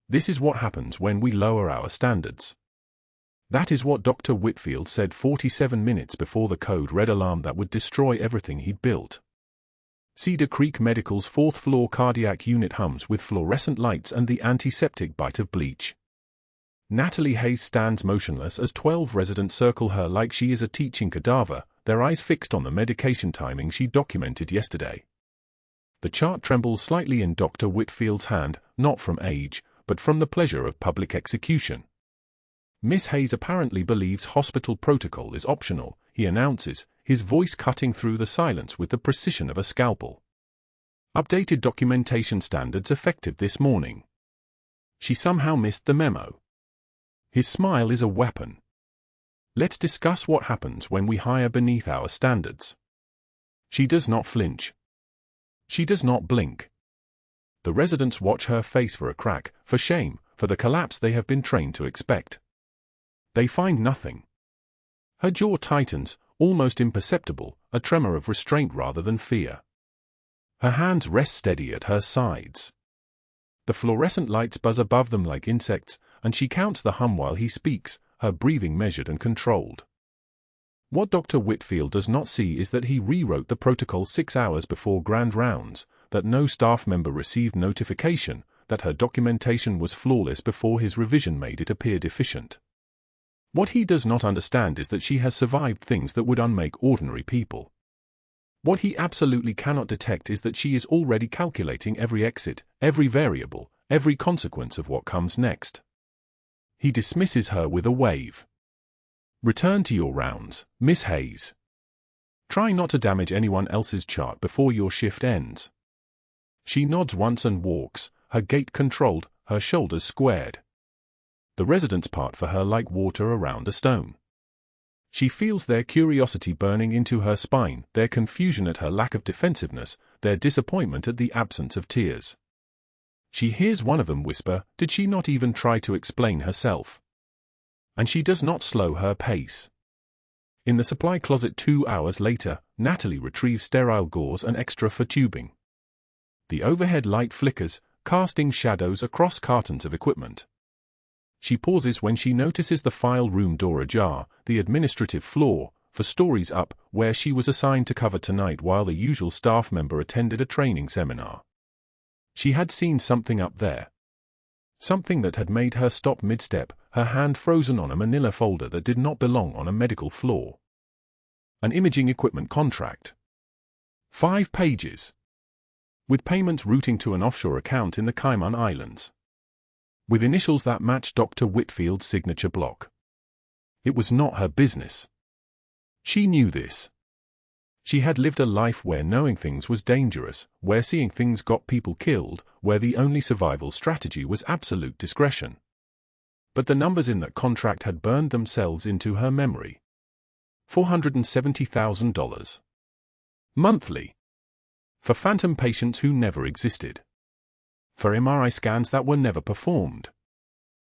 This is what happens when we lower our standards. That is what Dr. Whitfield said 47 minutes before the code red alarm that would destroy everything he'd built. Cedar Creek Medical's fourth-floor cardiac unit hums with fluorescent lights and the antiseptic bite of bleach. Natalie Hayes stands motionless as 12 residents circle her like she is a teaching cadaver, their eyes fixed on the medication timing she documented yesterday. The chart trembles slightly in Dr. Whitfield's hand, not from age, but from the pleasure of public execution. Miss Hayes apparently believes hospital protocol is optional, he announces, his voice cutting through the silence with the precision of a scalpel. Updated documentation standards effective this morning. She somehow missed the memo. His smile is a weapon. Let's discuss what happens when we hire beneath our standards. She does not flinch. She does not blink. The residents watch her face for a crack, for shame, for the collapse they have been trained to expect. They find nothing. Her jaw tightens, almost imperceptible, a tremor of restraint rather than fear. Her hands rest steady at her sides. The fluorescent lights buzz above them like insects, and she counts the hum while he speaks, her breathing measured and controlled. What Dr. Whitfield does not see is that he rewrote the protocol 6 hours before grand rounds, that no staff member received notification, that her documentation was flawless before his revision made it appear deficient. What he does not understand is that she has survived things that would unmake ordinary people. What he absolutely cannot detect is that she is already calculating every exit, every variable, every consequence of what comes next. He dismisses her with a wave. Return to your rounds, Miss Hayes. Try not to damage anyone else's chart before your shift ends. She nods once and walks, her gait controlled, her shoulders squared. The residents part for her like water around a stone. She feels their curiosity burning into her spine, their confusion at her lack of defensiveness, their disappointment at the absence of tears. She hears one of them whisper, "Did she not even try to explain herself?" And she does not slow her pace. In the supply closet 2 hours later, Natalie retrieves sterile gauze and extra for tubing. The overhead light flickers, casting shadows across cartons of equipment. She pauses when she notices the file room door ajar, the administrative floor, for stories up, where she was assigned to cover tonight while the usual staff member attended a training seminar. She had seen something up there. Something that had made her stop mid-step, her hand frozen on a manila folder that did not belong on a medical floor. An imaging equipment contract. 5 pages. With payments routing to an offshore account in the Cayman Islands. With initials that matched Dr. Whitfield's signature block. It was not her business. She knew this. She had lived a life where knowing things was dangerous, where seeing things got people killed, where the only survival strategy was absolute discretion. But the numbers in that contract had burned themselves into her memory. $470,000. Monthly. For phantom patients who never existed. For MRI scans that were never performed.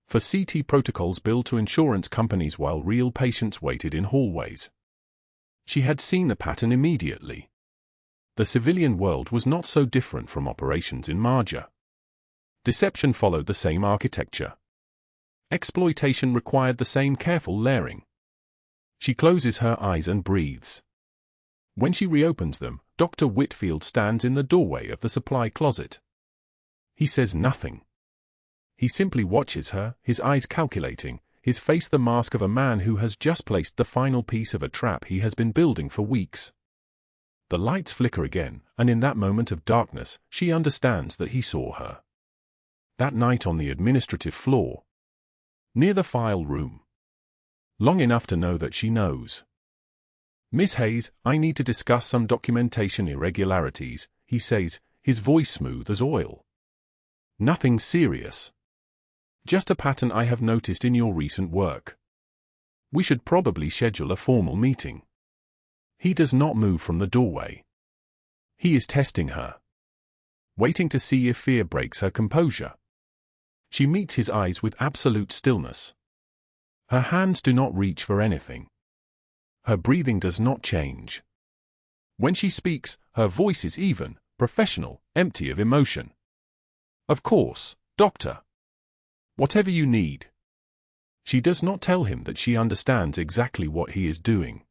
For CT protocols billed to insurance companies while real patients waited in hallways. She had seen the pattern immediately. The civilian world was not so different from operations in Marja. Deception followed the same architecture. Exploitation required the same careful layering. She closes her eyes and breathes. When she reopens them, Dr. Whitfield stands in the doorway of the supply closet. He says nothing. He simply watches her, his eyes calculating, his face the mask of a man who has just placed the final piece of a trap he has been building for weeks. The lights flicker again, and in that moment of darkness, she understands that he saw her. That night on the administrative floor. Near the file room. Long enough to know that she knows. "Miss Hayes, I need to discuss some documentation irregularities," he says, his voice smooth as oil. "Nothing serious. Just a pattern I have noticed in your recent work. We should probably schedule a formal meeting." He does not move from the doorway. He is testing her. Waiting to see if fear breaks her composure. She meets his eyes with absolute stillness. Her hands do not reach for anything. Her breathing does not change. When she speaks, her voice is even, professional, empty of emotion. "Of course, Doctor. Whatever you need. She does not tell him that she understands exactly what he is doing.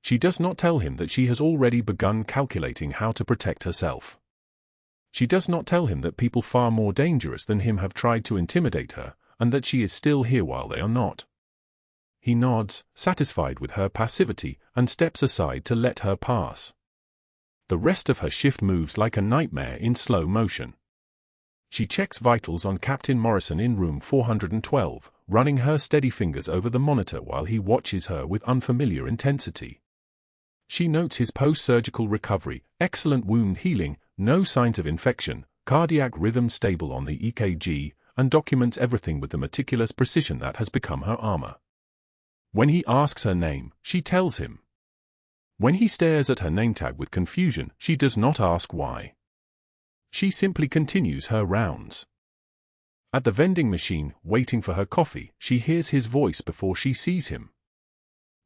She does not tell him that she has already begun calculating how to protect herself. She does not tell him that people far more dangerous than him have tried to intimidate her, and that she is still here while they are not. He nods, satisfied with her passivity, and steps aside to let her pass. The rest of her shift moves like a nightmare in slow motion. She checks vitals on Captain Morrison in room 412, running her steady fingers over the monitor while he watches her with unfamiliar intensity. She notes his post-surgical recovery, excellent wound healing, no signs of infection, cardiac rhythm stable on the EKG, and documents everything with the meticulous precision that has become her armor. When he asks her name, she tells him. When he stares at her name tag with confusion, she does not ask why. She simply continues her rounds. At the vending machine, waiting for her coffee, she hears his voice before she sees him.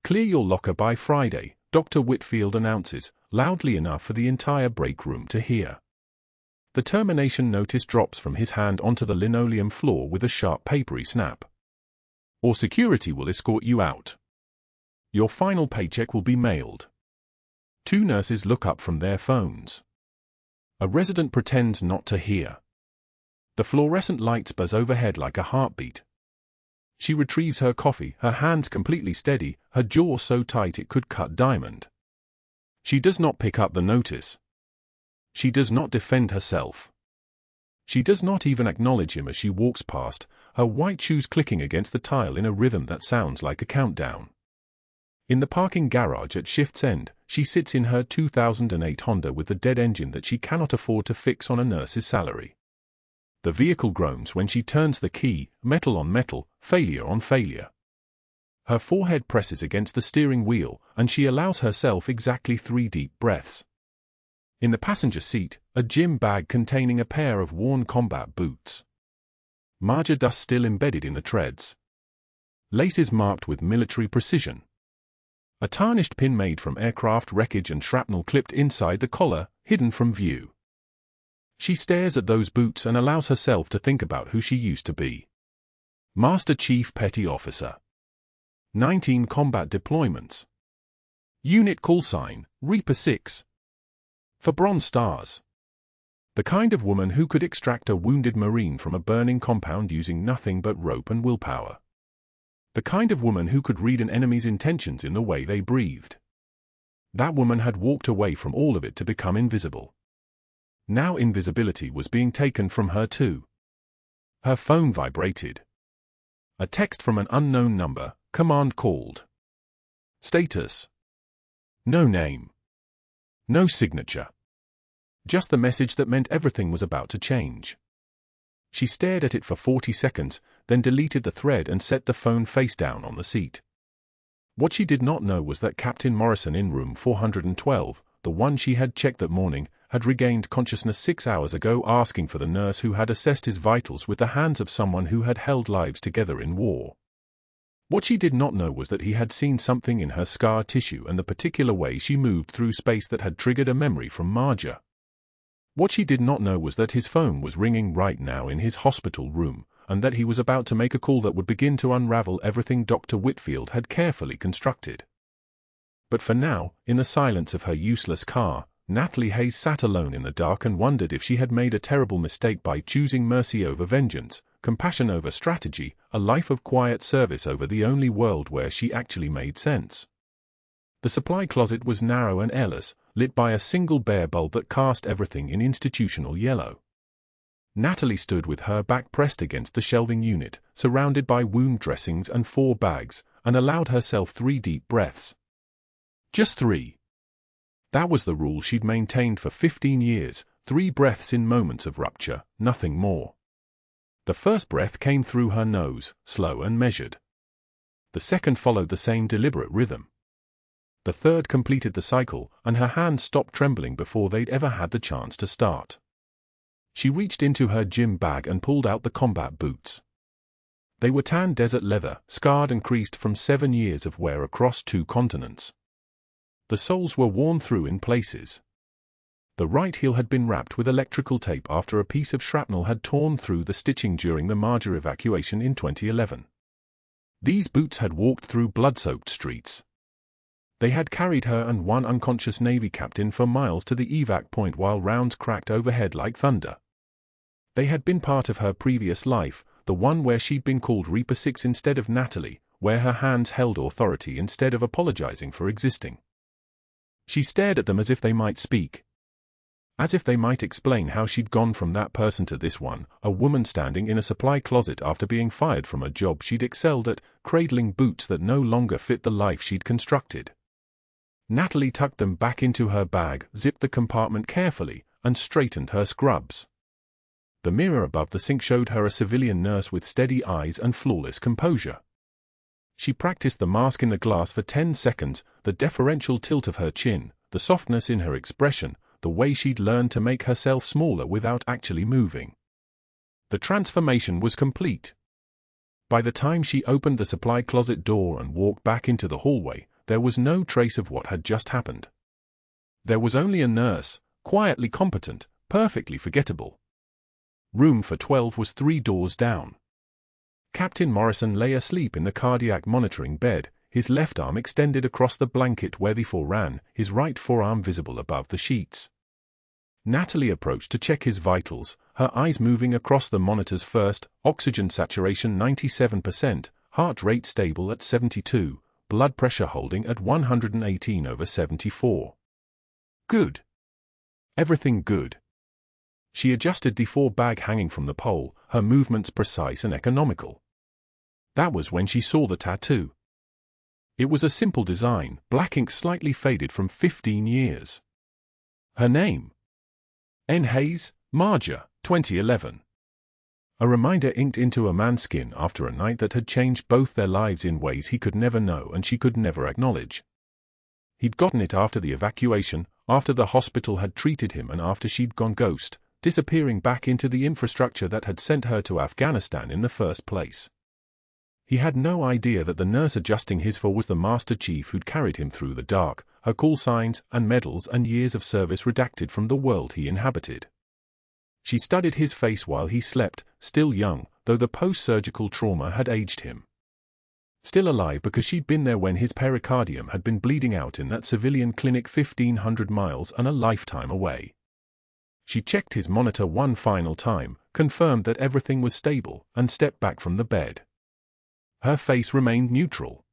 "Clear your locker by Friday," Dr. Whitfield announces, loudly enough for the entire break room to hear. The termination notice drops from his hand onto the linoleum floor with a sharp papery snap. "Or security will escort you out. Your final paycheck will be mailed." Two nurses look up from their phones. A resident pretends not to hear. The fluorescent lights buzz overhead like a heartbeat. She retrieves her coffee, her hands completely steady, her jaw so tight it could cut diamond. She does not pick up the notice. She does not defend herself. She does not even acknowledge him as she walks past, her white shoes clicking against the tile in a rhythm that sounds like a countdown. In the parking garage at shift's end, she sits in her 2008 Honda with the dead engine that she cannot afford to fix on a nurse's salary. The vehicle groans when she turns the key, metal on metal, failure on failure. Her forehead presses against the steering wheel, and she allows herself exactly 3 deep breaths. In the passenger seat, a gym bag containing a pair of worn combat boots. Marja dust still embedded in the treads. Laces marked with military precision. A tarnished pin made from aircraft wreckage and shrapnel clipped inside the collar, hidden from view. She stares at those boots and allows herself to think about who she used to be. Master Chief Petty Officer. 19 combat deployments. Unit call sign, Reaper 6. For Bronze Stars. The kind of woman who could extract a wounded Marine from a burning compound using nothing but rope and willpower. The kind of woman who could read an enemy's intentions in the way they breathed. That woman had walked away from all of it to become invisible. Now invisibility was being taken from her too. Her phone vibrated. A text from an unknown number, command called. Status. No name. No signature. Just the message that meant everything was about to change. She stared at it for 40 seconds, then deleted the thread and set the phone face down on the seat. What she did not know was that Captain Morrison in room 412, the one she had checked that morning, had regained consciousness 6 hours ago, asking for the nurse who had assessed his vitals with the hands of someone who had held lives together in war. What she did not know was that he had seen something in her scar tissue and the particular way she moved through space that had triggered a memory from Marja. What she did not know was that his phone was ringing right now in his hospital room, and that he was about to make a call that would begin to unravel everything Dr. Whitfield had carefully constructed. But for now, in the silence of her useless car, Natalie Hayes sat alone in the dark and wondered if she had made a terrible mistake by choosing mercy over vengeance, compassion over strategy, a life of quiet service over the only world where she actually made sense. The supply closet was narrow and airless, lit by a single bare bulb that cast everything in institutional yellow. Natalie stood with her back pressed against the shelving unit, surrounded by wound dressings and 4 bags, and allowed herself 3 deep breaths. Just 3. That was the rule she'd maintained for 15 years, 3 breaths in moments of rupture, nothing more. The first breath came through her nose, slow and measured. The second followed the same deliberate rhythm. The third completed the cycle, and her hands stopped trembling before they'd ever had the chance to start. She reached into her gym bag and pulled out the combat boots. They were tan desert leather, scarred and creased from 7 years of wear across 2 continents. The soles were worn through in places. The right heel had been wrapped with electrical tape after a piece of shrapnel had torn through the stitching during the Marger evacuation in 2011. These boots had walked through blood-soaked streets. They had carried her and one unconscious Navy captain for miles to the evac point while rounds cracked overhead like thunder. They had been part of her previous life, the one where she'd been called Reaper 6 instead of Natalie, where her hands held authority instead of apologizing for existing. She stared at them as if they might speak. As if they might explain how she'd gone from that person to this one, a woman standing in a supply closet after being fired from a job she'd excelled at, cradling boots that no longer fit the life she'd constructed. Natalie tucked them back into her bag, zipped the compartment carefully, and straightened her scrubs. The mirror above the sink showed her a civilian nurse with steady eyes and flawless composure. She practiced the mask in the glass for 10 seconds, the deferential tilt of her chin, the softness in her expression, the way she'd learned to make herself smaller without actually moving. The transformation was complete. By the time she opened the supply closet door and walked back into the hallway, there was no trace of what had just happened. There was only a nurse, quietly competent, perfectly forgettable. Room for 12 was 3 doors down. Captain Morrison lay asleep in the cardiac monitoring bed, his left arm extended across the blanket where the fall ran, his right forearm visible above the sheets. Natalie approached to check his vitals, her eyes moving across the monitors first, oxygen saturation 97%, heart rate stable at 72, blood pressure holding at 118/74. Good. Everything good. She adjusted the 4 bag hanging from the pole, her movements precise and economical. That was when she saw the tattoo. It was a simple design, black ink slightly faded from 15 years. Her name? N. Hayes, Marger, 2011. A reminder inked into a man's skin after a night that had changed both their lives in ways he could never know and she could never acknowledge. He'd gotten it after the evacuation, after the hospital had treated him and after she'd gone ghost, disappearing back into the infrastructure that had sent her to Afghanistan in the first place. He had no idea that the nurse adjusting his for was the Master Chief who'd carried him through the dark, her call signs and medals and years of service redacted from the world he inhabited. She studied his face while he slept, still young, though the post-surgical trauma had aged him. Still alive because she'd been there when his pericardium had been bleeding out in that civilian clinic 1,500 miles and a lifetime away. She checked his monitor one final time, confirmed that everything was stable, and stepped back from the bed. Her face remained neutral.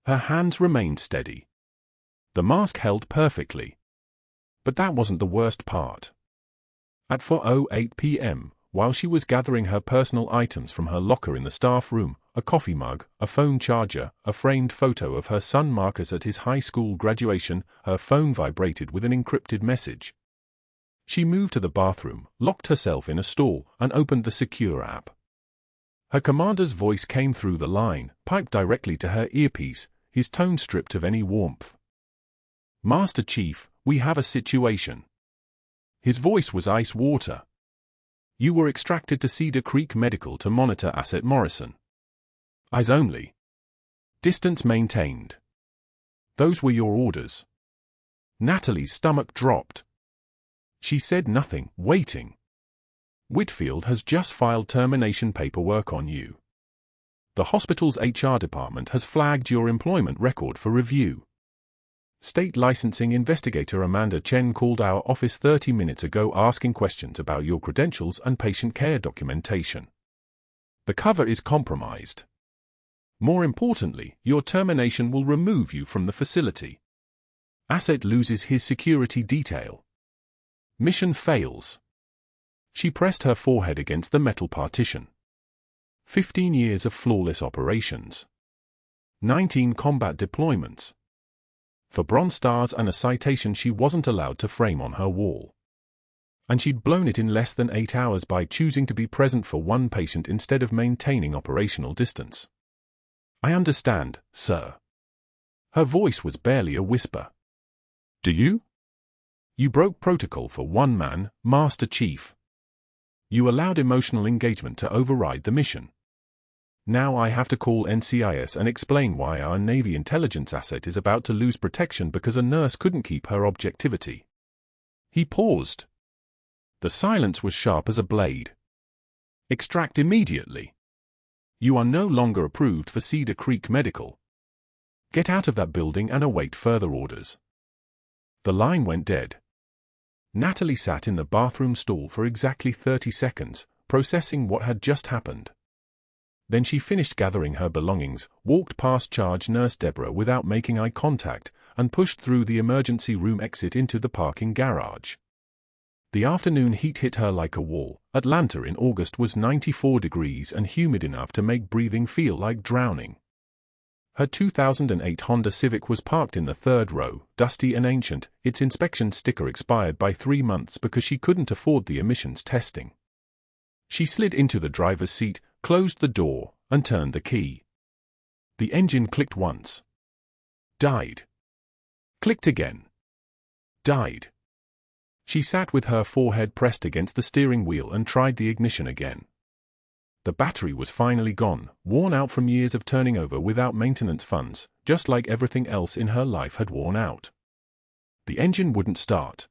Her hands remained steady. The mask held perfectly. But that wasn't the worst part. At 4:08 p.m., while she was gathering her personal items from her locker in the staff room, a coffee mug, a phone charger, a framed photo of her son Marcus at his high school graduation, her phone vibrated with an encrypted message. She moved to the bathroom, locked herself in a stall, and opened the secure app. Her commander's voice came through the line, piped directly to her earpiece, his tone stripped of any warmth. "Master Chief, we have a situation." His voice was ice water. "You were extracted to Cedar Creek Medical to monitor Asset Morrison. Eyes only. Distance maintained. Those were your orders." Natalie's stomach dropped. She said nothing, waiting. "Whitfield has just filed termination paperwork on you. The hospital's HR department has flagged your employment record for review. State licensing investigator Amanda Chen called our office 30 minutes ago asking questions about your credentials and patient care documentation. The cover is compromised. More importantly, your termination will remove you from the facility. Asset loses his security detail. Mission fails." She pressed her forehead against the metal partition. 15 years of flawless operations. 19 combat deployments. For Bronze Stars and a citation she wasn't allowed to frame on her wall. And she'd blown it in less than 8 hours by choosing to be present for one patient instead of maintaining operational distance. "I understand, sir." Her voice was barely a whisper. "Do you? You broke protocol for one man, Master Chief. You allowed emotional engagement to override the mission. Now I have to call NCIS and explain why our Navy intelligence asset is about to lose protection because a nurse couldn't keep her objectivity." He paused. The silence was sharp as a blade. Extract immediately. You are no longer approved for Cedar Creek Medical. Get out of that building and await further orders. The line went dead. Natalie sat in the bathroom stall for exactly 30 seconds, processing what had just happened. Then she finished gathering her belongings, walked past charge nurse Deborah without making eye contact, and pushed through the emergency room exit into the parking garage. The afternoon heat hit her like a wall. Atlanta in August was 94 degrees and humid enough to make breathing feel like drowning. Her 2008 Honda Civic was parked in the third row, dusty and ancient, its inspection sticker expired by 3 months because she couldn't afford the emissions testing. She slid into the driver's seat, closed the door, and turned the key. The engine clicked once. Died. Clicked again. Died. She sat with her forehead pressed against the steering wheel and tried the ignition again. The battery was finally gone, worn out from years of turning over without maintenance funds, just like everything else in her life had worn out. The engine wouldn't start.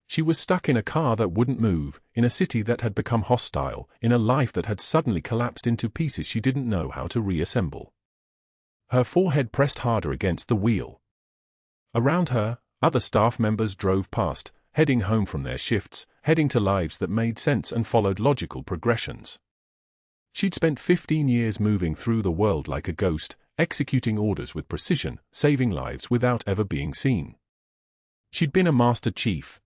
She was stuck in a car that wouldn't move, in a city that had become hostile, in a life that had suddenly collapsed into pieces she didn't know how to reassemble. Her forehead pressed harder against the wheel. Around her, other staff members drove past, heading home from their shifts, heading to lives that made sense and followed logical progressions. She'd spent 15 years moving through the world like a ghost, executing orders with precision, saving lives without ever being seen. She'd been a master chief.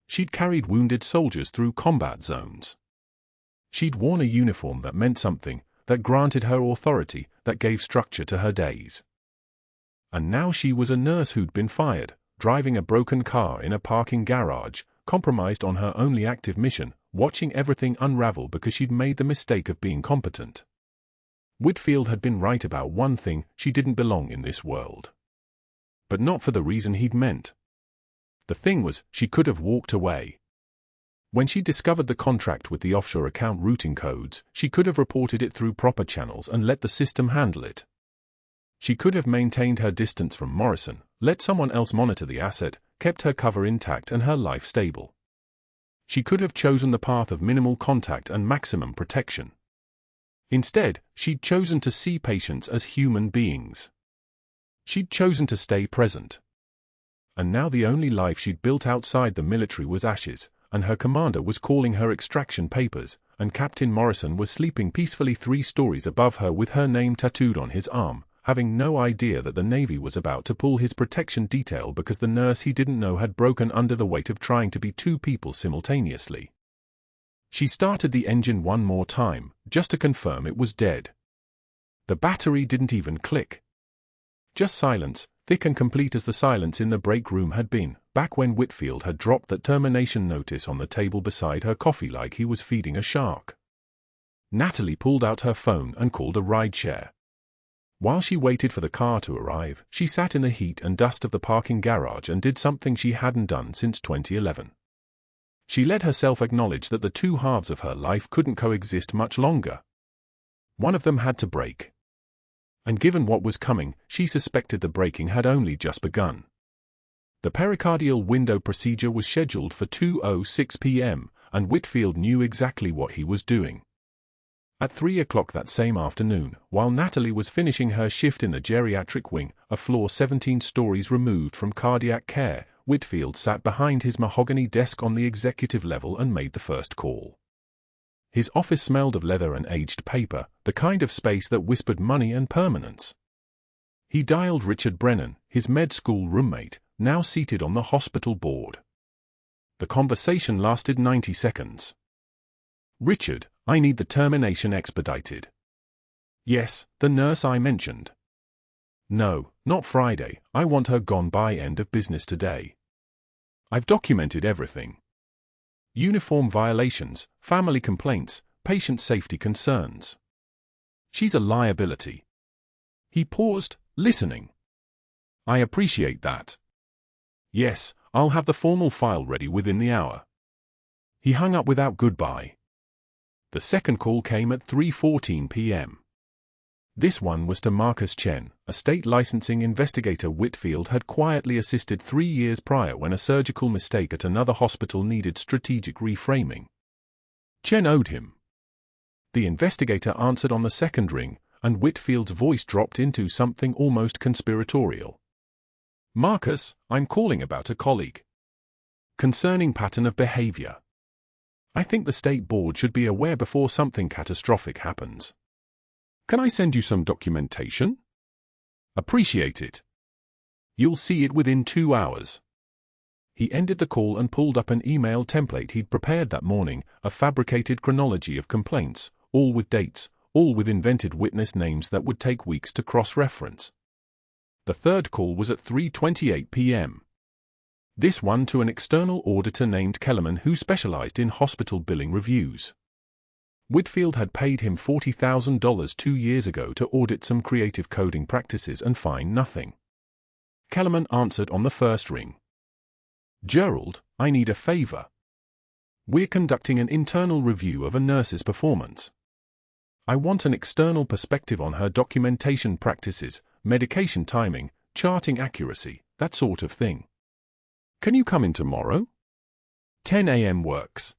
She'd carried wounded soldiers through combat zones. She'd worn a uniform that meant something, that granted her authority, that gave structure to her days. And now she was a nurse who'd been fired, driving a broken car in a parking garage, compromised on her only active mission, watching everything unravel because she'd made the mistake of being competent. Whitfield had been right about one thing: she didn't belong in this world. But not for the reason he'd meant. The thing was, she could have walked away. When she discovered the contract with the offshore account routing codes, she could have reported it through proper channels and let the system handle it. She could have maintained her distance from Morrison, let someone else monitor the asset, kept her cover intact and her life stable. She could have chosen the path of minimal contact and maximum protection. Instead, she'd chosen to see patients as human beings. She'd chosen to stay present. And now the only life she'd built outside the military was ashes, and her commander was calling her extraction papers, and Captain Morrison was sleeping peacefully 3 stories above her with her name tattooed on his arm, having no idea that the Navy was about to pull his protection detail because the nurse he didn't know had broken under the weight of trying to be 2 people simultaneously. She started the engine one more time, just to confirm it was dead. The battery didn't even click. Just silence, thick and complete as the silence in the break room had been, back when Whitfield had dropped that termination notice on the table beside her coffee like he was feeding a shark. Natalie pulled out her phone and called a rideshare. While she waited for the car to arrive, she sat in the heat and dust of the parking garage and did something she hadn't done since 2011. She let herself acknowledge that the 2 halves of her life couldn't coexist much longer. One of them had to break. And given what was coming, she suspected the breaking had only just begun. The pericardial window procedure was scheduled for 2:06 p.m., and Whitfield knew exactly what he was doing. At 3 o'clock that same afternoon, while Natalie was finishing her shift in the geriatric wing, a floor 17 stories removed from cardiac care, Whitfield sat behind his mahogany desk on the executive level and made the first call. His office smelled of leather and aged paper, the kind of space that whispered money and permanence. He dialed Richard Brennan, his med school roommate, now seated on the hospital board. The conversation lasted 90 seconds. "Richard, I need the termination expedited." "Yes, the nurse I mentioned." "No, not Friday, I want her gone by end of business today. I've documented everything. Uniform violations, family complaints, patient safety concerns. She's a liability." He paused, listening. "I appreciate that. Yes, I'll have the formal file ready within the hour." He hung up without goodbye. The second call came at 3:14 p.m. This one was to Marcus Chen, a state licensing investigator Whitfield had quietly assisted 3 years prior when a surgical mistake at another hospital needed strategic reframing. Chen owed him. The investigator answered on the second ring, and Whitfield's voice dropped into something almost conspiratorial. "Marcus, I'm calling about a colleague. Concerning pattern of behavior. I think the state board should be aware before something catastrophic happens. Can I send you some documentation? Appreciate it. You'll see it within 2 hours." He ended the call and pulled up an email template he'd prepared that morning, a fabricated chronology of complaints, all with dates, all with invented witness names that would take weeks to cross-reference. The third call was at 3:28 p.m. This one to an external auditor named Kellerman who specialized in hospital billing reviews. Whitfield had paid him $40,000 2 years ago to audit some creative coding practices and find nothing. Kellerman answered on the first ring. "Gerald, I need a favor. We're conducting an internal review of a nurse's performance. I want an external perspective on her documentation practices, medication timing, charting accuracy, that sort of thing. Can you come in tomorrow? 10 a.m. works.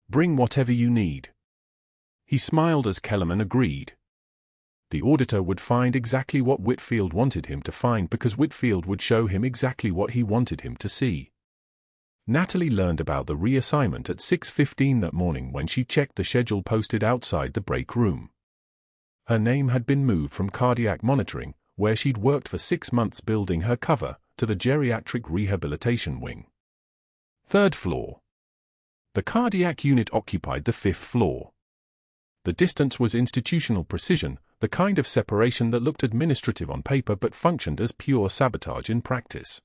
Bring whatever you need." He smiled as Kellerman agreed. The auditor would find exactly what Whitfield wanted him to find because Whitfield would show him exactly what he wanted him to see. Natalie learned about the reassignment at 6:15 that morning when she checked the schedule posted outside the break room. Her name had been moved from cardiac monitoring, where she'd worked for 6 months building her cover, to the geriatric rehabilitation wing. 3rd floor. The cardiac unit occupied the 5th floor. The distance was institutional precision, the kind of separation that looked administrative on paper but functioned as pure sabotage in practice.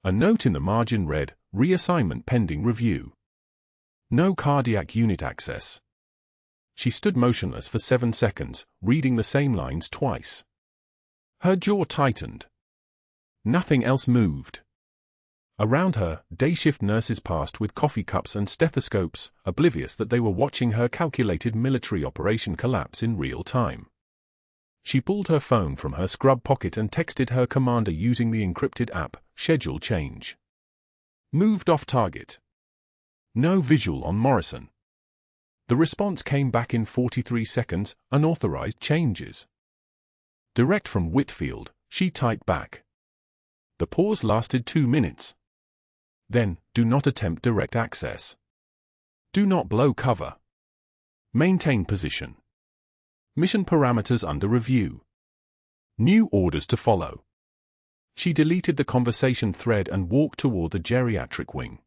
A note in the margin read, "Reassignment pending review. No cardiac unit access." She stood motionless for 7 seconds, reading the same lines twice. Her jaw tightened. Nothing else moved. Around her, day shift nurses passed with coffee cups and stethoscopes, oblivious that they were watching her calculated military operation collapse in real time. She pulled her phone from her scrub pocket and texted her commander using the encrypted app, "Schedule change. Moved off target. No visual on Morrison." The response came back in 43 seconds, "Unauthorized changes." Direct from Whitfield, she typed back. The pause lasted 2 minutes. Then, "Do not attempt direct access. Do not blow cover. Maintain position. Mission parameters under review. New orders to follow." She deleted the conversation thread and walked toward the geriatric wing.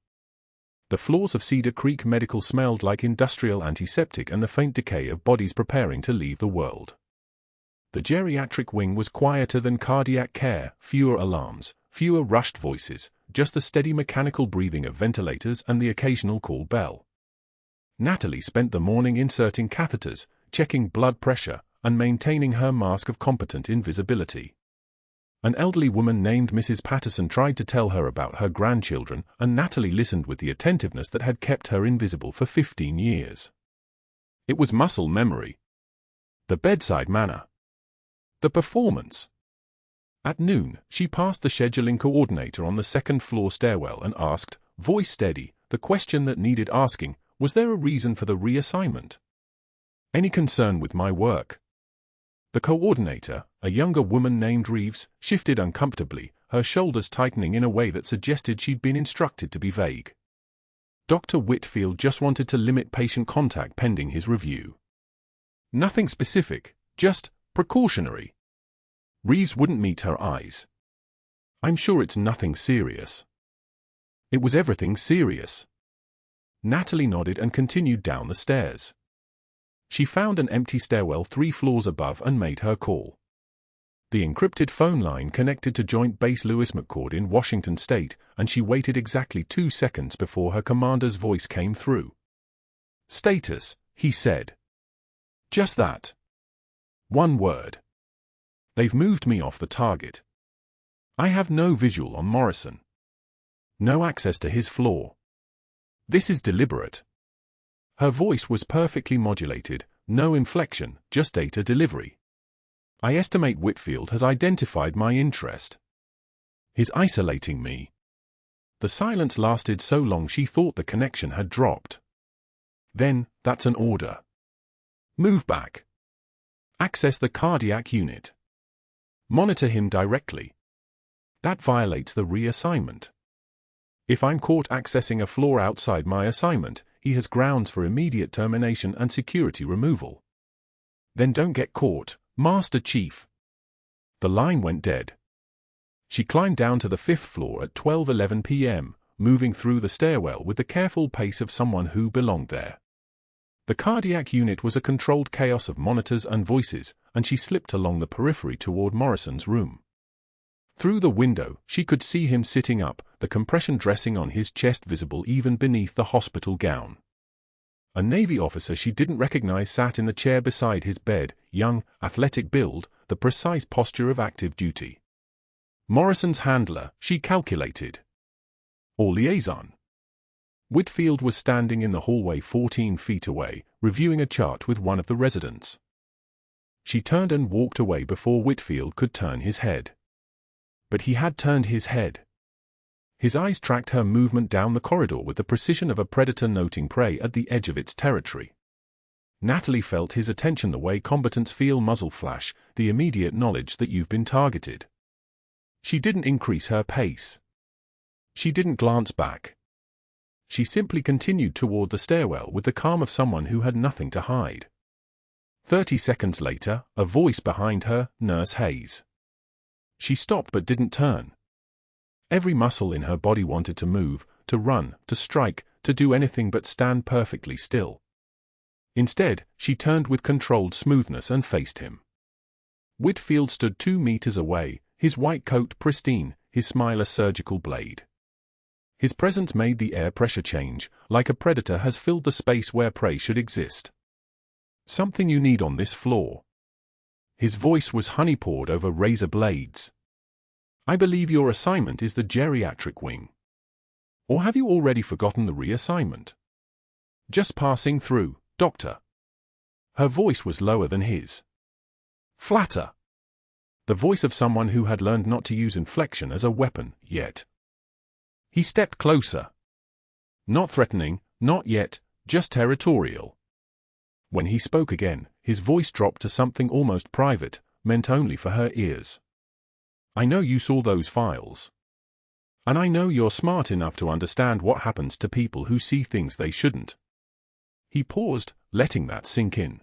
The floors of Cedar Creek Medical smelled like industrial antiseptic and the faint decay of bodies preparing to leave the world. The geriatric wing was quieter than cardiac care, fewer alarms, fewer rushed voices, just the steady mechanical breathing of ventilators and the occasional call bell. Natalie spent the morning inserting catheters, checking blood pressure, and maintaining her mask of competent invisibility. An elderly woman named Mrs. Patterson tried to tell her about her grandchildren, and Natalie listened with the attentiveness that had kept her invisible for 15 years. It was muscle memory. The bedside manner. The performance. At noon, she passed the scheduling coordinator on the 2nd floor stairwell and asked, voice steady, the question that needed asking, was there a reason for the reassignment? Any concern with my work? The coordinator, a younger woman named Reeves, shifted uncomfortably, her shoulders tightening in a way that suggested she'd been instructed to be vague. Dr. Whitfield just wanted to limit patient contact pending his review. Nothing specific, just precautionary. Reeves wouldn't meet her eyes. I'm sure it's nothing serious. It was everything serious. Natalie nodded and continued down the stairs. She found an empty stairwell 3 floors above and made her call. The encrypted phone line connected to Joint Base Lewis McChord in Washington State, and she waited exactly 2 seconds before her commander's voice came through. Status, he said. Just that. 1 word. They've moved me off the target. I have no visual on Morrison. No access to his floor. This is deliberate. Her voice was perfectly modulated, no inflection, just data delivery. I estimate Whitfield has identified my interest. He's isolating me. The silence lasted so long she thought the connection had dropped. Then, that's an order. Move back. Access the cardiac unit. Monitor him directly. That violates the reassignment. If I'm caught accessing a floor outside my assignment, he has grounds for immediate termination and security removal. Then don't get caught, Master Chief. The line went dead. She climbed down to the 5th floor at 12:11 p.m., moving through the stairwell with the careful pace of someone who belonged there. The cardiac unit was a controlled chaos of monitors and voices, and she slipped along the periphery toward Morrison's room. Through the window, she could see him sitting up, the compression dressing on his chest visible even beneath the hospital gown. A Navy officer she didn't recognize sat in the chair beside his bed, young, athletic build, the precise posture of active duty. Morrison's handler, she calculated. Or liaison. Whitfield was standing in the hallway 14 feet away, reviewing a chart with one of the residents. She turned and walked away before Whitfield could turn his head. But he had turned his head. His eyes tracked her movement down the corridor with the precision of a predator noting prey at the edge of its territory. Natalie felt his attention the way combatants feel muzzle flash, the immediate knowledge that you've been targeted. She didn't increase her pace. She didn't glance back. She simply continued toward the stairwell with the calm of someone who had nothing to hide. 30 seconds later, a voice behind her, Nurse Hayes. She stopped but didn't turn. Every muscle in her body wanted to move, to run, to strike, to do anything but stand perfectly still. Instead, she turned with controlled smoothness and faced him. Whitfield stood 2 meters away, his white coat pristine, his smile a surgical blade. His presence made the air pressure change, like a predator has filled the space where prey should exist. Something you need on this floor. His voice was honey-poured over razor blades. I believe your assignment is the geriatric wing. Or have you already forgotten the reassignment? Just passing through, Doctor. Her voice was lower than his. Flatter. The voice of someone who had learned not to use inflection as a weapon, yet. He stepped closer. Not threatening, not yet, just territorial. When he spoke again, his voice dropped to something almost private, meant only for her ears. I know you saw those files. And I know you're smart enough to understand what happens to people who see things they shouldn't. He paused, letting that sink in.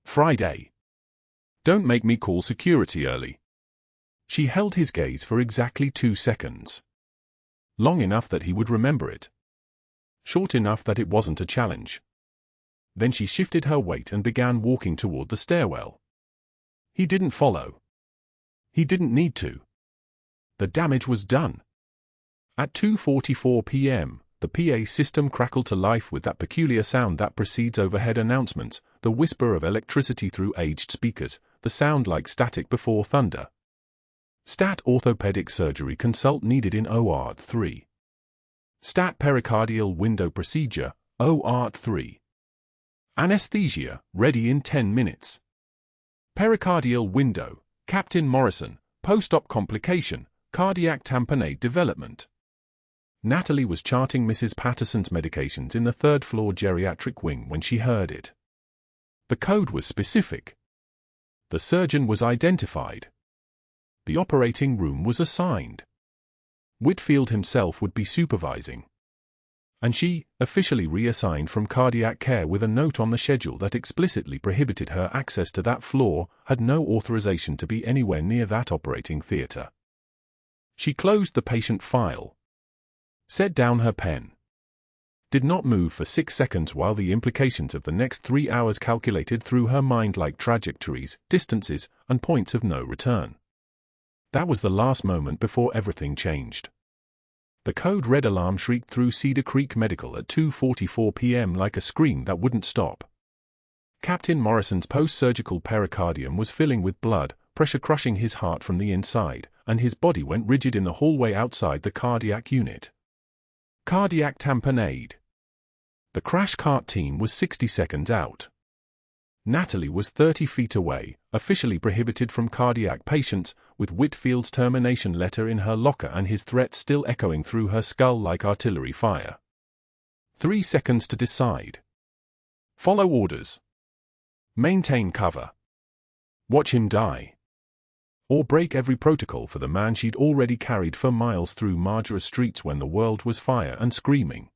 Friday. Don't make me call security early. She held his gaze for exactly 2 seconds. Long enough that he would remember it. Short enough that it wasn't a challenge. Then she shifted her weight and began walking toward the stairwell. He didn't follow. He didn't need to. The damage was done. At 2:44 p.m., the PA system crackled to life with that peculiar sound that precedes overhead announcements, the whisper of electricity through aged speakers, the sound like static before thunder. Stat orthopedic surgery consult needed in OR 3. Stat pericardial window procedure, OR 3. Anesthesia, ready in 10 minutes. Pericardial window, Captain Morrison, post-op complication, cardiac tamponade development. Natalie was charting Mrs. Patterson's medications in the 3rd floor geriatric wing when she heard it. The code was specific. The surgeon was identified. The operating room was assigned. Whitfield himself would be supervising. And she, officially reassigned from cardiac care with a note on the schedule that explicitly prohibited her access to that floor, had no authorization to be anywhere near that operating theater. She closed the patient file. Set down her pen. Did not move for 6 seconds while the implications of the next 3 hours calculated through her mind like trajectories, distances, and points of no return. That was the last moment before everything changed. The code red alarm shrieked through Cedar Creek Medical at 2:44 p.m. like a scream that wouldn't stop. Captain Morrison's post-surgical pericardium was filling with blood, pressure crushing his heart from the inside, and his body went rigid in the hallway outside the cardiac unit. Cardiac tamponade. The crash cart team was 60 seconds out. Natalie was 30 feet away, officially prohibited from cardiac patients, with Whitfield's termination letter in her locker and his threats still echoing through her skull like artillery fire. 3 seconds to decide. Follow orders. Maintain cover. Watch him die. Or break every protocol for the man she'd already carried for miles through Marlborough streets when the world was fire and screaming.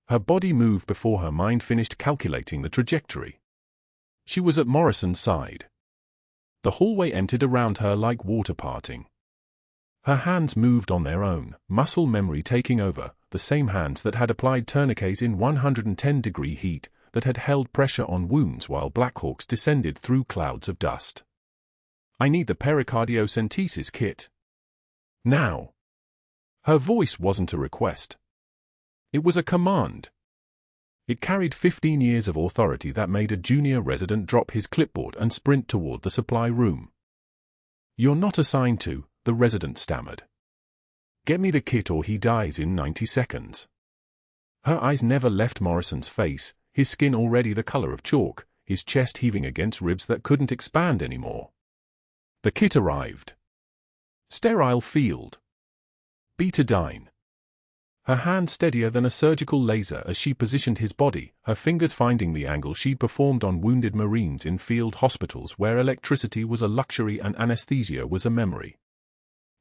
Her body moved before her mind finished calculating the trajectory. She was at Morrison's side. The hallway emptied around her like water parting. Her hands moved on their own, muscle memory taking over, the same hands that had applied tourniquets in 110-degree heat, that had held pressure on wounds while Blackhawks descended through clouds of dust. I need the pericardiocentesis kit. Now. Her voice wasn't a request. It was a command. It carried 15 years of authority that made a junior resident drop his clipboard and sprint toward the supply room. You're not assigned to, the resident stammered. Get me the kit or he dies in 90 seconds. Her eyes never left Morrison's face, his skin already the color of chalk, his chest heaving against ribs that couldn't expand anymore. The kit arrived. Sterile field. Betadine. Her hand steadier than a surgical laser as she positioned his body, her fingers finding the angle she'd performed on wounded Marines in field hospitals where electricity was a luxury and anesthesia was a memory.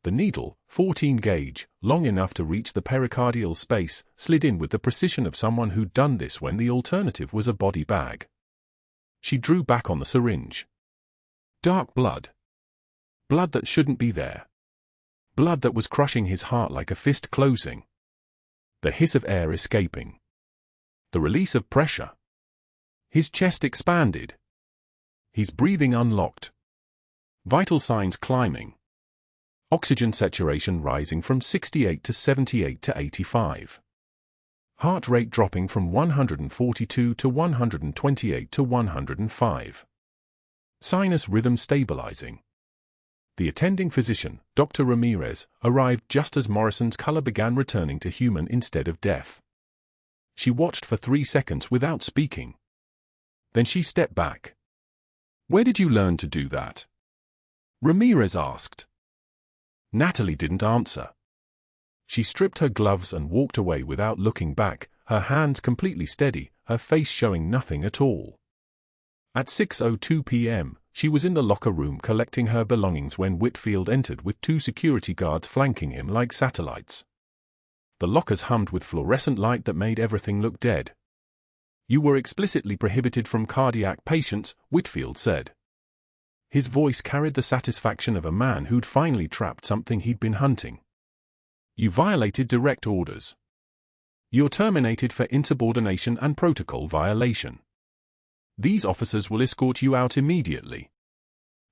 The needle, 14 gauge, long enough to reach the pericardial space, slid in with the precision of someone who'd done this when the alternative was a body bag. She drew back on the syringe. Dark blood. Blood that shouldn't be there. Blood that was crushing his heart like a fist closing. The hiss of air escaping. The release of pressure. His chest expanded. His breathing unlocked. Vital signs climbing. Oxygen saturation rising from 68 to 78 to 85. Heart rate dropping from 142 to 128 to 105. Sinus rhythm stabilizing. The attending physician, Dr. Ramirez, arrived just as Morrison's color began returning to human instead of death. She watched for 3 seconds without speaking. Then she stepped back. Where did you learn to do that? Ramirez asked. Natalie didn't answer. She stripped her gloves and walked away without looking back, her hands completely steady, her face showing nothing at all. At 6:02 p.m., she was in the locker room collecting her belongings when Whitfield entered with 2 security guards flanking him like satellites. The lockers hummed with fluorescent light that made everything look dead. You were explicitly prohibited from cardiac patients, Whitfield said. His voice carried the satisfaction of a man who'd finally trapped something he'd been hunting. You violated direct orders. You're terminated for insubordination and protocol violation. These officers will escort you out immediately.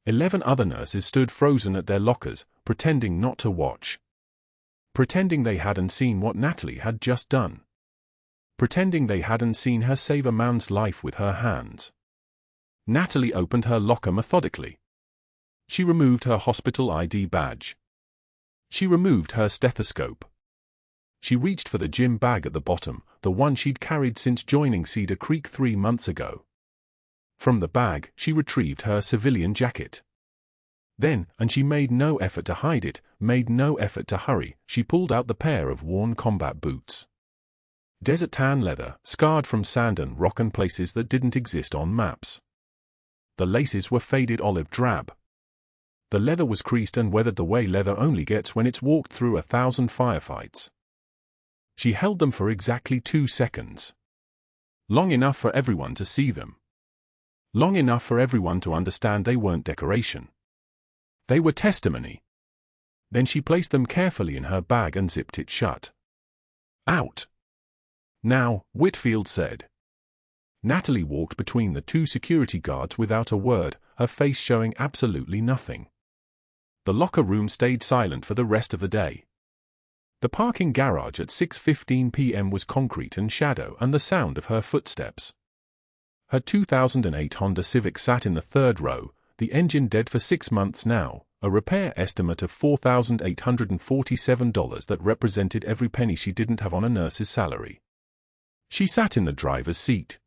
11 other nurses stood frozen at their lockers, pretending not to watch. Pretending they hadn't seen what Natalie had just done. Pretending they hadn't seen her save a man's life with her hands. Natalie opened her locker methodically. She removed her hospital ID badge. She removed her stethoscope. She reached for the gym bag at the bottom, the one she'd carried since joining Cedar Creek 3 months ago. From the bag, she retrieved her civilian jacket. Then, and she made no effort to hide it, made no effort to hurry, she pulled out the pair of worn combat boots. Desert tan leather, scarred from sand and rock and places that didn't exist on maps. The laces were faded olive drab. The leather was creased and weathered the way leather only gets when it's walked through 1,000 firefights. She held them for exactly 2 seconds. Long enough for everyone to see them. Long enough for everyone to understand they weren't decoration. They were testimony. Then she placed them carefully in her bag and zipped it shut. Out. Now, Whitfield said. Natalie walked between the 2 security guards without a word, her face showing absolutely nothing. The locker room stayed silent for the rest of the day. The parking garage at 6:15 p.m. was concrete and shadow and the sound of her footsteps. Her 2008 Honda Civic sat in the 3rd row, the engine dead for 6 months now, a repair estimate of $4,847 that represented every penny she didn't have on a nurse's salary. She sat in the driver's seat.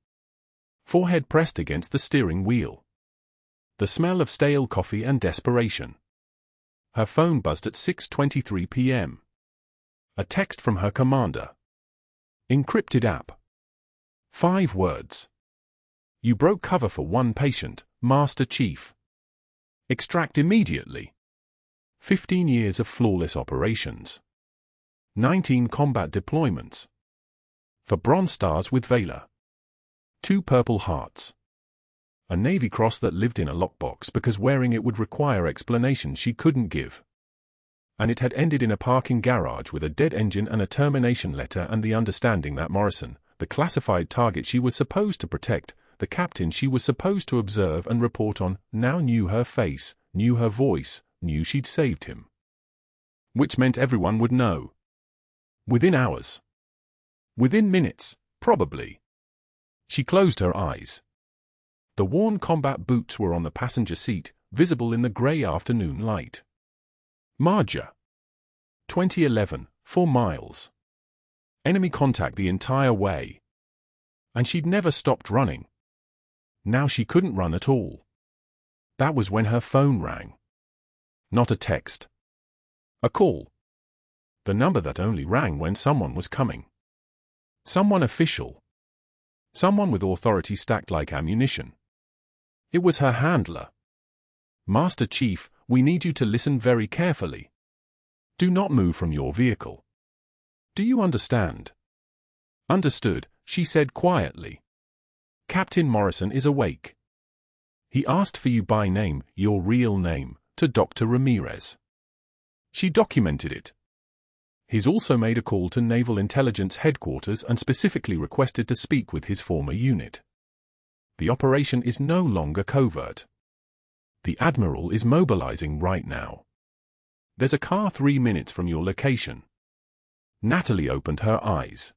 Forehead pressed against the steering wheel. The smell of stale coffee and desperation. Her phone buzzed at 6:23 p.m. A text from her commander. Encrypted app. 5 words. You broke cover for one patient, Master Chief. Extract immediately. 15 years of flawless operations. 19 combat deployments. For Bronze Stars with Valor. 2 Purple Hearts. A Navy Cross that lived in a lockbox because wearing it would require explanations she couldn't give. And it had ended in a parking garage with a dead engine and a termination letter and the understanding that Morrison, the classified target she was supposed to protect, the captain she was supposed to observe and report on, now knew her face, knew her voice, knew she'd saved him. Which meant everyone would know. Within hours. Within minutes, probably. She closed her eyes. The worn combat boots were on the passenger seat, visible in the grey afternoon light. Marja. 2011, 4 miles. Enemy contact the entire way. And she'd never stopped running. Now she couldn't run at all. That was when her phone rang. Not a text. A call. The number that only rang when someone was coming. Someone official. Someone with authority stacked like ammunition. It was her handler. Master Chief, we need you to listen very carefully. Do not move from your vehicle. Do you understand? Understood, she said quietly. Captain Morrison is awake. He asked for you by name, your real name, to Dr. Ramirez. She documented it. He's also made a call to Naval Intelligence Headquarters and specifically requested to speak with his former unit. The operation is no longer covert. The Admiral is mobilizing right now. There's a car 3 minutes from your location. Natalie opened her eyes.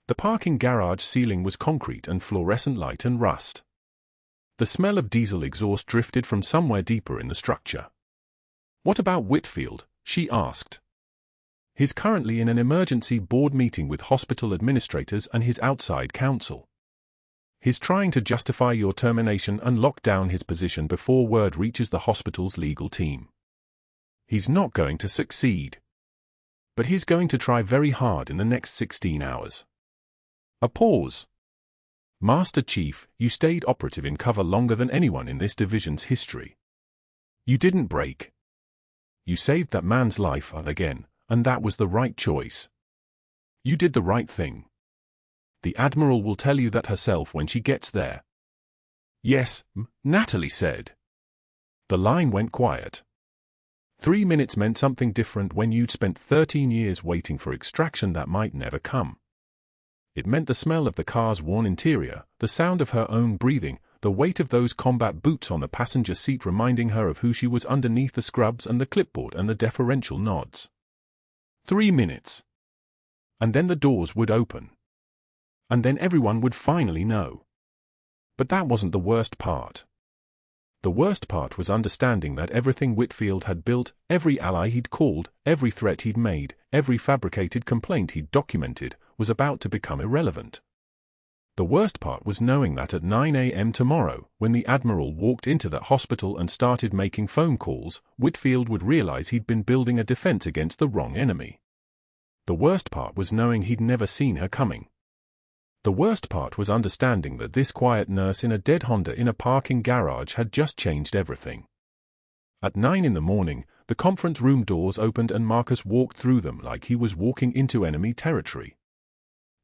The parking garage ceiling was concrete and fluorescent light and rust. The smell of diesel exhaust drifted from somewhere deeper in the structure. What about Whitfield? She asked. He's currently in an emergency board meeting with hospital administrators and his outside counsel. He's trying to justify your termination and lock down his position before word reaches the hospital's legal team. He's not going to succeed. But he's going to try very hard in the next 16 hours. A pause. Master Chief, you stayed operative in cover longer than anyone in this division's history. You didn't break. You saved that man's life again, and that was the right choice. You did the right thing. The Admiral will tell you that herself when she gets there. Yes, Natalie said. The line went quiet. 3 minutes meant something different when you'd spent 13 years waiting for extraction that might never come. It meant the smell of the car's worn interior, the sound of her own breathing, the weight of those combat boots on the passenger seat reminding her of who she was underneath the scrubs and the clipboard and the deferential nods. 3 minutes. And then the doors would open. And then everyone would finally know. But that wasn't the worst part. The worst part was understanding that everything Whitfield had built, every ally he'd called, every threat he'd made, every fabricated complaint he'd documented, was about to become irrelevant. The worst part was knowing that at 9 a.m. tomorrow, when the Admiral walked into that hospital and started making phone calls, Whitfield would realize he'd been building a defense against the wrong enemy. The worst part was knowing he'd never seen her coming. The worst part was understanding that this quiet nurse in a dead Honda in a parking garage had just changed everything. At 9 in the morning, the conference room doors opened and Marcus walked through them like he was walking into enemy territory.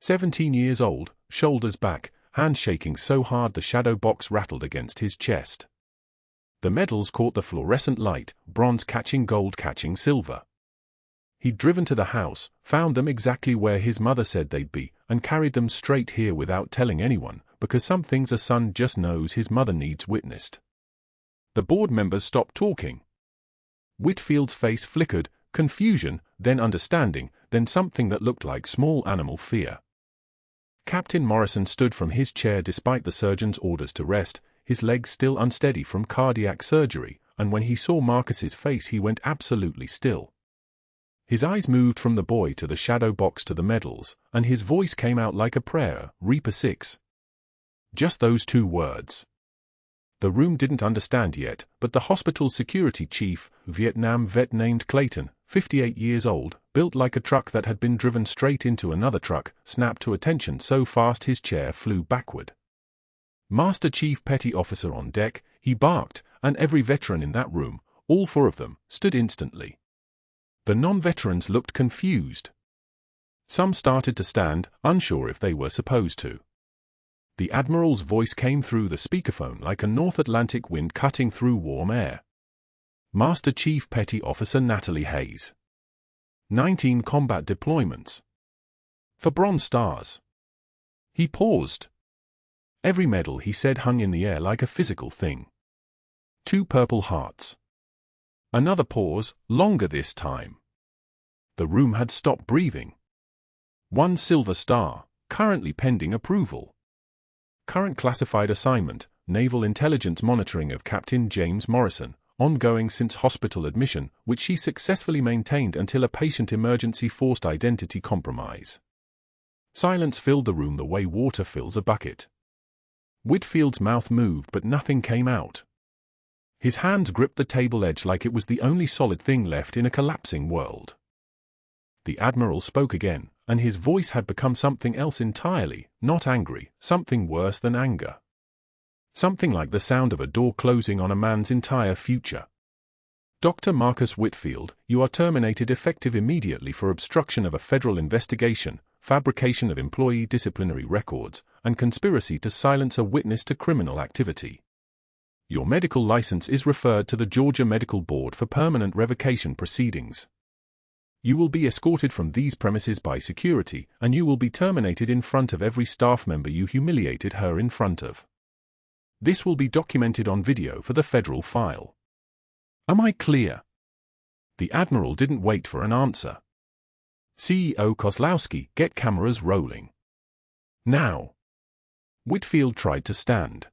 17 years old, shoulders back, hands shaking so hard the shadow box rattled against his chest. The medals caught the fluorescent light, bronze catching gold catching silver. He'd driven to the house, found them exactly where his mother said they'd be, and carried them straight here without telling anyone, because some things a son just knows his mother needs witnessed. The board members stopped talking. Whitfield's face flickered, confusion, then understanding, then something that looked like small animal fear. Captain Morrison stood from his chair despite the surgeon's orders to rest, his legs still unsteady from cardiac surgery, and when he saw Marcus's face he went absolutely still. His eyes moved from the boy to the shadow box to the medals, and his voice came out like a prayer, Reaper 6. Just those 2 words. The room didn't understand yet, but the hospital's security chief, Vietnam vet named Clayton, 58 years old, built like a truck that had been driven straight into another truck, snapped to attention so fast his chair flew backward. Master Chief Petty Officer on deck, he barked, and every veteran in that room, all 4 of them, stood instantly. The non-veterans looked confused. Some started to stand, unsure if they were supposed to. The Admiral's voice came through the speakerphone like a North Atlantic wind cutting through warm air. Master Chief Petty Officer Natalie Hayes. 19 combat deployments. For Bronze Stars. He paused. Every medal, he said, hung in the air like a physical thing. 2 Purple Hearts. Another pause, longer this time. The room had stopped breathing. 1 Silver Star, currently pending approval. Current classified assignment, Naval Intelligence Monitoring of Captain James Morrison, ongoing since hospital admission, which she successfully maintained until a patient emergency forced identity compromise. Silence filled the room the way water fills a bucket. Whitfield's mouth moved but nothing came out. His hands gripped the table edge like it was the only solid thing left in a collapsing world. The Admiral spoke again, and his voice had become something else entirely, not angry, something worse than anger. Something like the sound of a door closing on a man's entire future. Dr. Marcus Whitfield, you are terminated effective immediately for obstruction of a federal investigation, fabrication of employee disciplinary records, and conspiracy to silence a witness to criminal activity. Your medical license is referred to the Georgia Medical Board for permanent revocation proceedings. You will be escorted from these premises by security, and you will be terminated in front of every staff member you humiliated her in front of. This will be documented on video for the federal file. Am I clear? The Admiral didn't wait for an answer. CEO Kozlowski, get cameras rolling. Now. Whitfield tried to stand.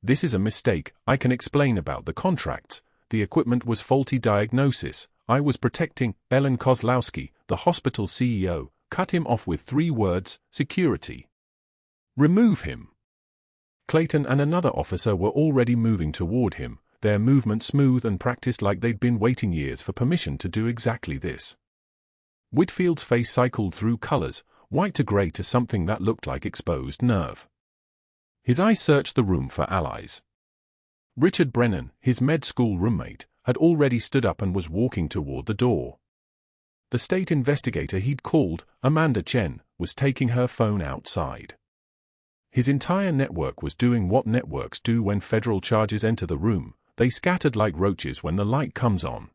This is a mistake. I can explain about the contracts. The equipment was faulty diagnosis. I was protecting Ellen Kozlowski, the hospital CEO, cut him off with 3 words, security. Remove him. Clayton and another officer were already moving toward him, their movement smooth and practiced like they'd been waiting years for permission to do exactly this. Whitfield's face cycled through colors, white to gray to something that looked like exposed nerve. His eyes searched the room for allies. Richard Brennan, his med school roommate, had already stood up and was walking toward the door. The state investigator he'd called, Amanda Chen, was taking her phone outside. His entire network was doing what networks do when federal charges enter the room. They scattered like roaches when the light comes on.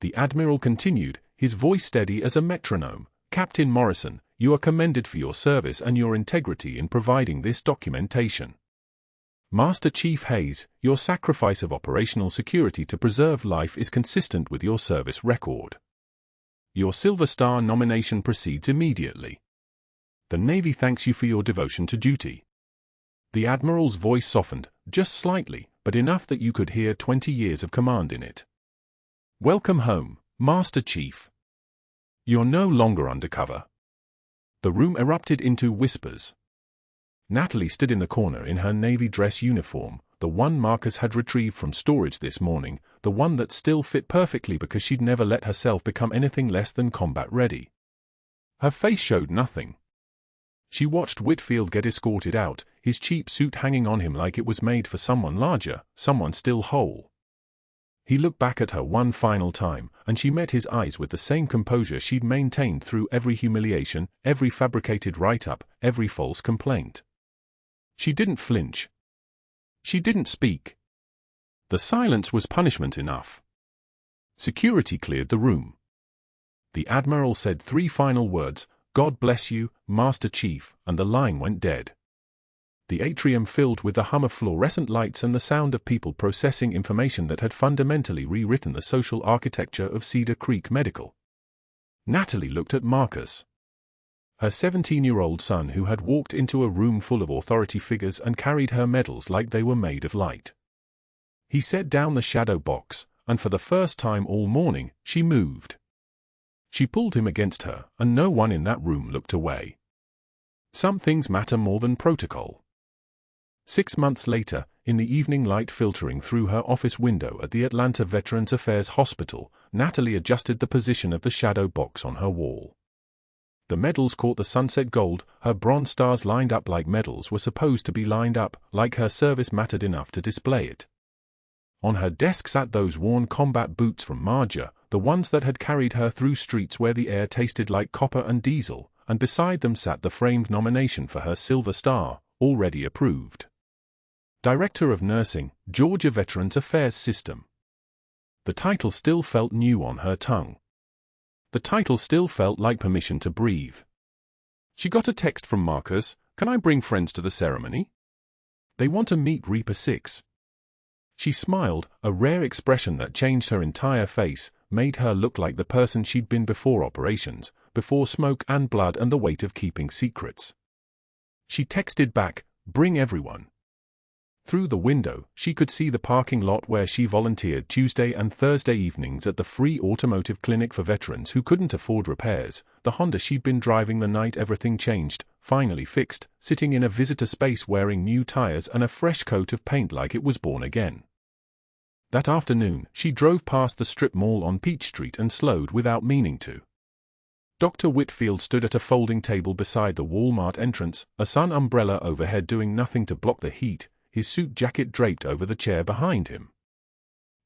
The Admiral continued, his voice steady as a metronome. Captain Morrison, you are commended for your service and your integrity in providing this documentation. Master Chief Hayes, your sacrifice of operational security to preserve life is consistent with your service record. Your Silver Star nomination proceeds immediately. The Navy thanks you for your devotion to duty. The Admiral's voice softened, just slightly, but enough that you could hear 20 years of command in it. Welcome home, Master Chief. You're no longer undercover. The room erupted into whispers. Natalie stood in the corner in her Navy dress uniform, the one Marcus had retrieved from storage this morning, the one that still fit perfectly because she'd never let herself become anything less than combat ready. Her face showed nothing. She watched Whitfield get escorted out, his cheap suit hanging on him like it was made for someone larger, someone still whole. He looked back at her one final time, and she met his eyes with the same composure she'd maintained through every humiliation, every fabricated write-up, every false complaint. She didn't flinch. She didn't speak. The silence was punishment enough. Security cleared the room. The Admiral said 3 final words, God bless you, Master Chief, and the line went dead. The atrium filled with the hum of fluorescent lights and the sound of people processing information that had fundamentally rewritten the social architecture of Cedar Creek Medical. Natalie looked at Marcus. Her 17-year-old son who had walked into a room full of authority figures and carried her medals like they were made of light. He set down the shadow box, and for the first time all morning, she moved. She pulled him against her, and no one in that room looked away. Some things matter more than protocol. 6 months later, in the evening light filtering through her office window at the Atlanta Veterans Affairs Hospital, Natalie adjusted the position of the shadow box on her wall. The medals caught the sunset gold, her bronze stars lined up like medals were supposed to be lined up, like her service mattered enough to display it. On her desk sat those worn combat boots from Marja, the ones that had carried her through streets where the air tasted like copper and diesel, and beside them sat the framed nomination for her Silver Star, already approved. Director of Nursing, Georgia Veterans Affairs System. The title still felt new on her tongue. The title still felt like permission to breathe. She got a text from Marcus, "Can I bring friends to the ceremony? They want to meet Reaper 6. She smiled, a rare expression that changed her entire face, made her look like the person she'd been before operations, before smoke and blood and the weight of keeping secrets. She texted back, "Bring everyone." Through the window, she could see the parking lot where she volunteered Tuesday and Thursday evenings at the free automotive clinic for veterans who couldn't afford repairs, the Honda she'd been driving the night everything changed, finally fixed, sitting in a visitor space wearing new tires and a fresh coat of paint like it was born again. That afternoon, she drove past the strip mall on Peach Street and slowed without meaning to. Dr. Whitfield stood at a folding table beside the Walmart entrance, a sun umbrella overhead doing nothing to block the heat, his suit jacket draped over the chair behind him.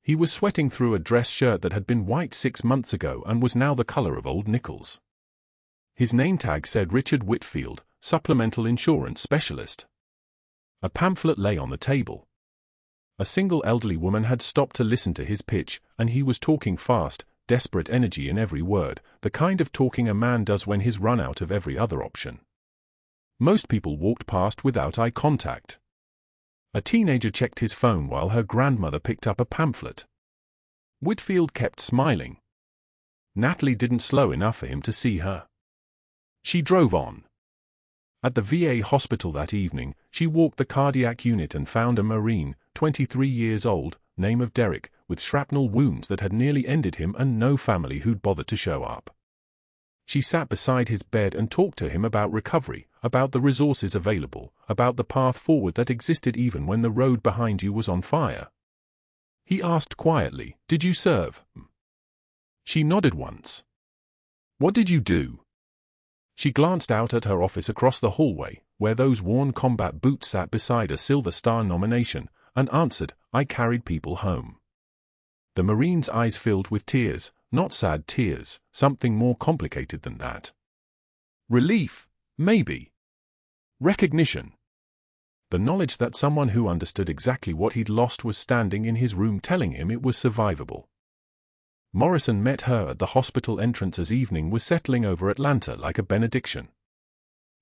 He was sweating through a dress shirt that had been white 6 months ago and was now the color of old nickels. His name tag said Richard Whitfield, supplemental insurance specialist. A pamphlet lay on the table. A single elderly woman had stopped to listen to his pitch, and he was talking fast, desperate energy in every word, the kind of talking a man does when he's run out of every other option. Most people walked past without eye contact. A teenager checked his phone while her grandmother picked up a pamphlet. Whitfield kept smiling. Natalie didn't slow enough for him to see her. She drove on. At the VA hospital that evening, she walked the cardiac unit and found a Marine, 23 years old, name of Derek, with shrapnel wounds that had nearly ended him and no family who'd bothered to show up. She sat beside his bed and talked to him about recovery, about the resources available, about the path forward that existed even when the road behind you was on fire. He asked quietly, "Did you serve?" She nodded once. "What did you do?" She glanced out at her office across the hallway, where those worn combat boots sat beside a Silver Star nomination, and answered, "I carried people home." The Marine's eyes filled with tears, not sad tears, something more complicated than that. Relief, maybe. Recognition. The knowledge that someone who understood exactly what he'd lost was standing in his room telling him it was survivable. Morrison met her at the hospital entrance as evening was settling over Atlanta like a benediction.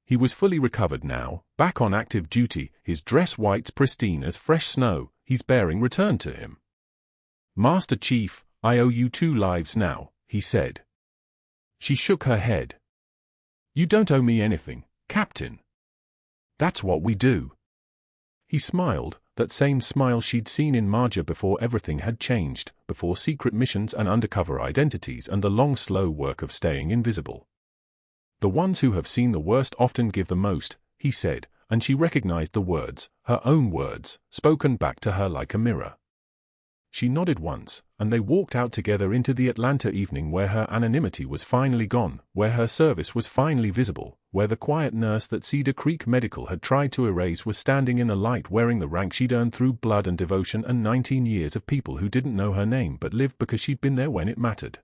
He was fully recovered now, back on active duty, his dress whites pristine as fresh snow, his bearing returned to him. "Master Chief, I owe you 2 lives now," he said. She shook her head. "You don't owe me anything, Captain. That's what we do." He smiled, that same smile she'd seen in Marja before everything had changed, before secret missions and undercover identities and the long slow work of staying invisible. "The ones who have seen the worst often give the most," he said, and she recognized the words, her own words, spoken back to her like a mirror. She nodded once, and they walked out together into the Atlanta evening where her anonymity was finally gone, where her service was finally visible, where the quiet nurse that Cedar Creek Medical had tried to erase was standing in the light wearing the rank she'd earned through blood and devotion and 19 years of people who didn't know her name but lived because she'd been there when it mattered.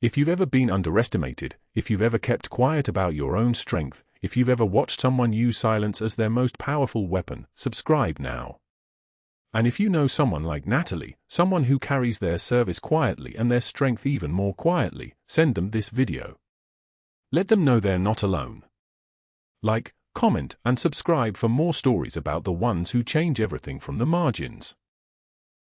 If you've ever been underestimated, if you've ever kept quiet about your own strength, if you've ever watched someone use silence as their most powerful weapon, subscribe now. And if you know someone like Natalie, someone who carries their service quietly and their strength even more quietly, send them this video. Let them know they're not alone. Like, comment, and subscribe for more stories about the ones who change everything from the margins.